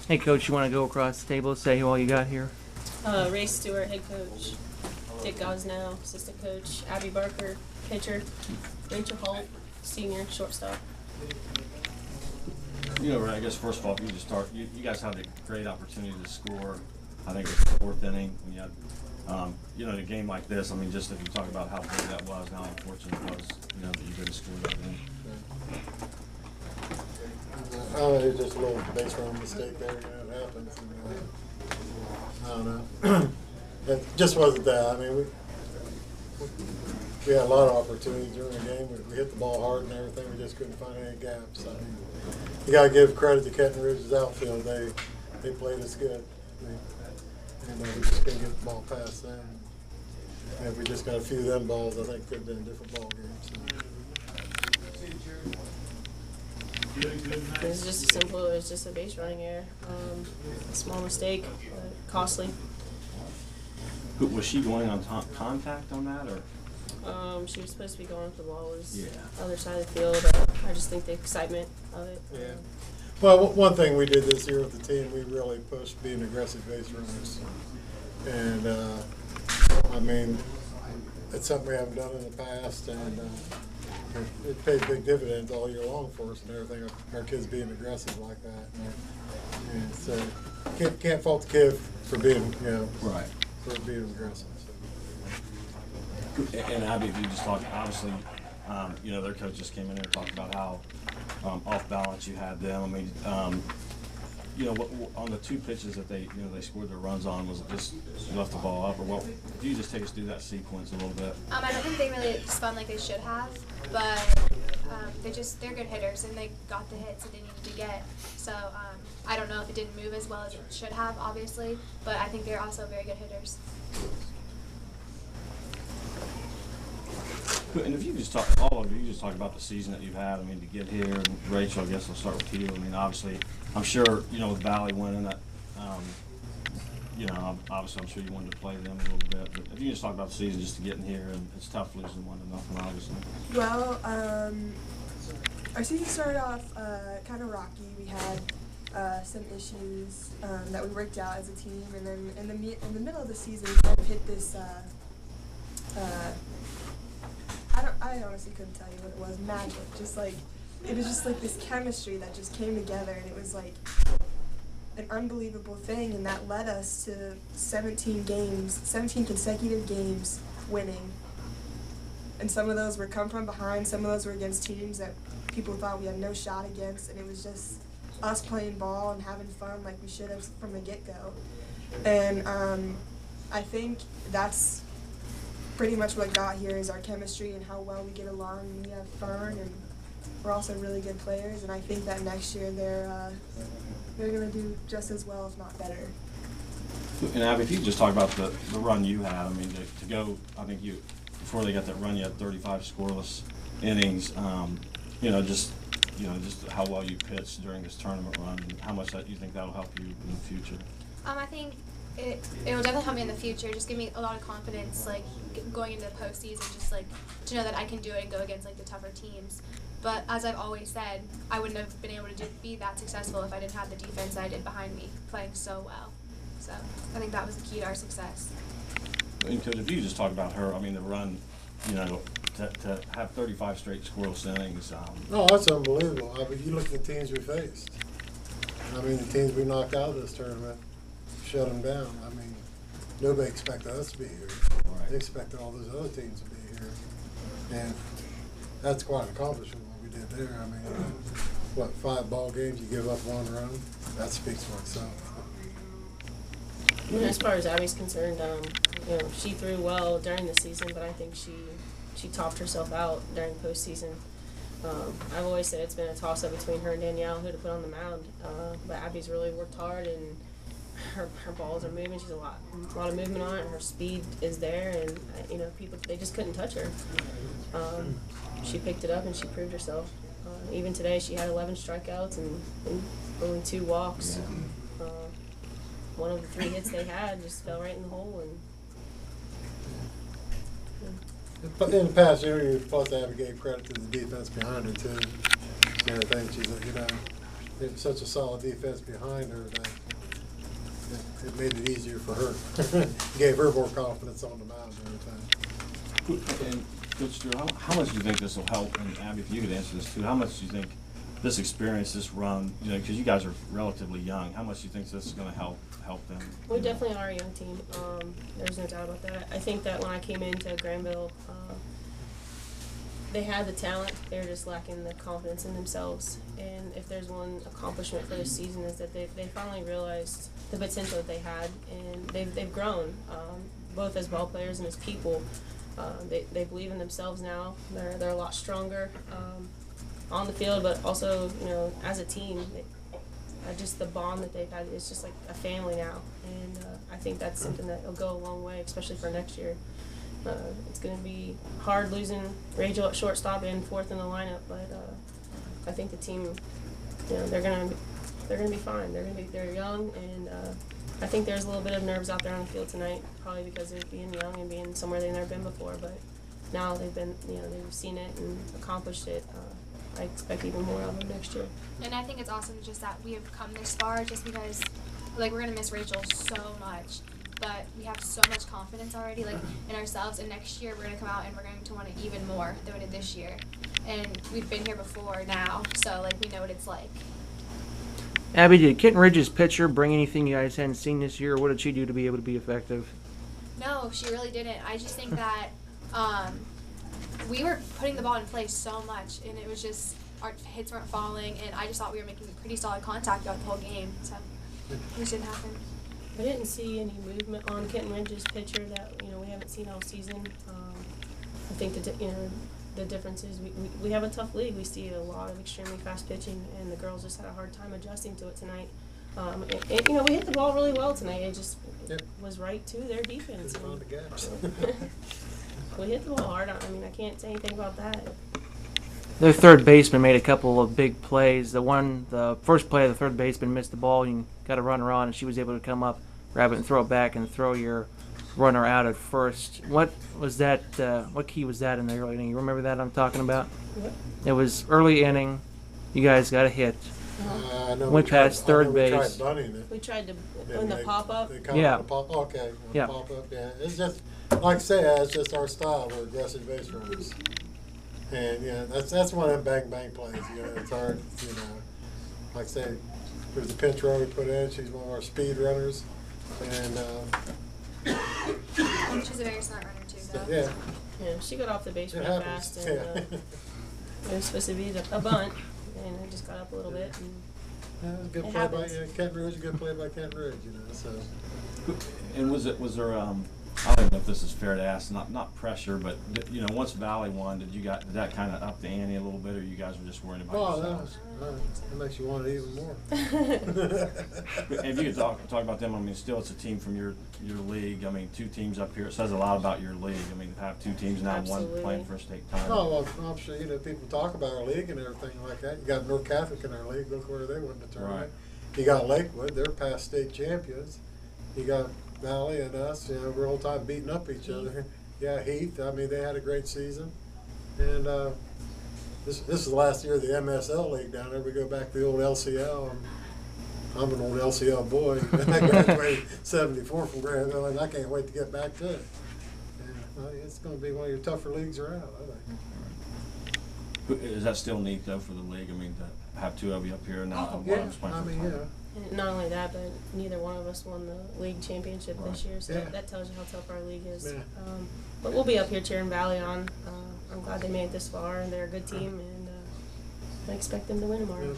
Hey, Coach, you want to go across the table, say who all you got here? Ray Stewart, head coach. Dick Gosnell, assistant coach. Abby Barker, pitcher. Rachel Holt, senior, shortstop. You know, I guess first of all, if you just start, you guys had a great opportunity to score. I think it was the fourth inning when you had, in a game like this. I mean, just if you talk about how big that was, and how unfortunate it was, that you didn't score that inning. I don't know, it was just a little base run mistake there. It happens. I don't know. It just wasn't that. I mean, we had a lot of opportunities during the game. We hit the ball hard and everything. We just couldn't find any gaps. I mean, you got to give credit to Kenton Ridge's outfield. They played us good. We just couldn't get the ball past them. And if we just got a few of them balls, I think it could have been a different ball game. So. It was just a simple. It was just a base running error. A small mistake, costly. Was she going on contact on that, or? She was supposed to be going if the ball was Yeah. other side of the field. I just think the excitement of it. Yeah. Well, one thing we did this year with the team, we really pushed being aggressive base runners. And, I mean, it's something we haven't done in the past, and it paid big dividends all year long for us and everything, our kids being aggressive like that. And so, can't fault the kid for being, Right. for being aggressive. So. And Abby, if you just talk, obviously, their coach just came in here and talked about how off balance you had them. I mean, on the two pitches that they scored their runs on, was it just you left the ball up, or what? If you just take us through that sequence a little bit. I don't think they really spun like they should have, but they're good hitters and they got the hits that they needed to get. So I don't know if it didn't move as well as it should have, obviously, but I think they're also very good hitters. And if you just talk, all of you just talk about the season that you've had. I mean, to get here, and Rachel, I guess I'll start with you. I mean, obviously, I'm sure with Valley winning that, obviously, I'm sure you wanted to play them a little bit. But if you just talk about the season, just to get in here, and it's tough losing 1-0, obviously. Well, our season started off kind of rocky. We had some issues that we worked out as a team, and then in the middle of the season, we kind of hit this. I honestly couldn't tell you what it was. Magic. It was just like this chemistry that just came together, and it was like an unbelievable thing, and that led us to 17 consecutive games winning. And some of those were come from behind, some of those were against teams that people thought we had no shot against, and it was just us playing ball and having fun like we should have from the get-go. And I think that's pretty much what got here is our chemistry and how well we get along and we have fun, and we're also really good players, and I think that next year they're going to do just as well, if not better. And Abby, if you just talk about the run you had, I mean, to go, I think before they got that run, you had 35 scoreless innings. Just how well you pitched during this tournament run, and how much that you think that'll help you in the future. I think it will definitely help me in the future. Just give me a lot of confidence, like going into the postseason, just like to know that I can do it and go against like the tougher teams. But as I've always said, I wouldn't have been able to be that successful if I didn't have the defense I did behind me playing so well. So I think that was the key to our success. And Coach, if you just talk about her, I mean, the run, to have 35 straight scoreless innings. No, that's unbelievable. I mean, you look at the teams we faced. I mean, the teams we knocked out of this tournament, shut them down. I mean, nobody expected us to be here. Right. They expected all those other teams to be here. And that's quite an accomplishment what we did there. I mean, 5 ball games, you give up 1 run? That speaks for itself. As far as Abby's concerned, she threw well during the season, but I think she topped herself out during postseason. I've always said it's been a toss-up between her and Danielle who to put on the mound, but Abby's really worked hard, and her balls are moving. She's a lot of movement on it, and her speed is there, and people, they just couldn't touch her. She picked it up and she proved herself. Even today, she had 11 strikeouts and only 2 walks. One of the 3 hits they had just fell right in the hole. But in the past year, you're supposed to have gave credit to the defense behind her too. And everything. She's like, had such a solid defense behind her that it made it easier for her. Gave her more confidence on the mound and everything. And Coach Drew, how much do you think this will help? And Abby, if you could answer this too, how much do you think this experience, this run, because you guys are relatively young, how much do you think this is going to help them? We definitely are a young team. There's no doubt about that. I think that when I came into Granville, they had the talent. They were just lacking the confidence in themselves. And if there's one accomplishment for this season is that they finally realized the potential that they had, and they've grown, both as ball players and as people. They believe in themselves now. They're a lot stronger on the field, but also as a team. Just the bond that they've had is just like a family now, and I think that's something that will go a long way, especially for next year. It's going to be hard losing Rachel at shortstop and fourth in the lineup, but I think the team, they're going to be fine. They're young, and I think there's a little bit of nerves out there on the field tonight, probably because of being young and being somewhere they've never been before. But now they've been, they've seen it and accomplished it. I expect even more of them next year. And I think it's awesome just that we have come this far, just because, we're going to miss Rachel so much. But we have so much confidence already, in ourselves. And next year we're going to come out and we're going to want it even more than we did this year. And we've been here before now, so, we know what it's like. Abby, did Kenton Ridge's pitcher bring anything you guys hadn't seen this year, or what did she do to be able to be effective? No, she really didn't. I just think that we were putting the ball in play so much, and it was just our hits weren't falling, and I just thought we were making pretty solid contact throughout the whole game. So it just didn't happen. I didn't see any movement on Kenton Ridge's pitcher that we haven't seen all season. I think the difference is we have a tough league. We see a lot of extremely fast pitching, and the girls just had a hard time adjusting to it tonight. We hit the ball really well tonight. It just was right to their defense. On the gaps. We hit the ball hard. I can't say anything about that. Their third baseman made a couple of big plays. The first play, the third baseman missed the ball. You got a runner on, and she was able to come up, grab it, and throw it back, and throw your runner out at first. What was that? What key was that in the early inning? You remember that I'm talking about? What? It was early inning. You guys got a hit. I know Went past third base. We tried bunting it. We tried to in the pop up. Yeah. Okay. Yeah. Pop up. Yeah. It's just like I say, it's just our style. We're aggressive base runners, and that's one of them bang bang plays. It's hard. Like I say, there's a pinch runner we put in. She's one of our speed runners, and She's a very smart runner too, though. Yeah, she got off the base it pretty happens. fast, and it was supposed to be a bunt, and it just got up a little bit. And Yeah, it was a good It play by happens. Kenton Ridge. Good play by Kenton Ridge. So. And was there I don't know if this is fair to ask, not pressure, but once Valley won, did that kind of up the ante a little bit, or you guys were just worrying about yourselves? That makes you want it even more. And if you could talk about them, still it's a team from your league. Two teams up here. It says a lot about your league. To have two teams now, Absolutely. one playing for a state title. Oh, well, I'm sure people talk about our league and everything like that. You got North Catholic in our league. Look where they won the tournament. Right. You got Lakewood. They're past state champions. You got Valley and us. We're all time beating up each other. Yeah, Heath. They had a great season, and this is the last year of the MSL league down there. We go back to the old LCL. I'm an old LCL boy. I graduated '74 from Granville, and I can't wait to get back to it. And, it's going to be one of your tougher leagues around, I think. Is that still neat though for the league? To have two of you up here and now one Yeah, of us playing for the title. And not only that, but neither one of us won the league championship this year, so Yeah. that tells you how tough our league is. Yeah. But we'll be up here cheering Valley on. I'm glad they made it this far, and they're a good team, and I expect them to win tomorrow. Yeah.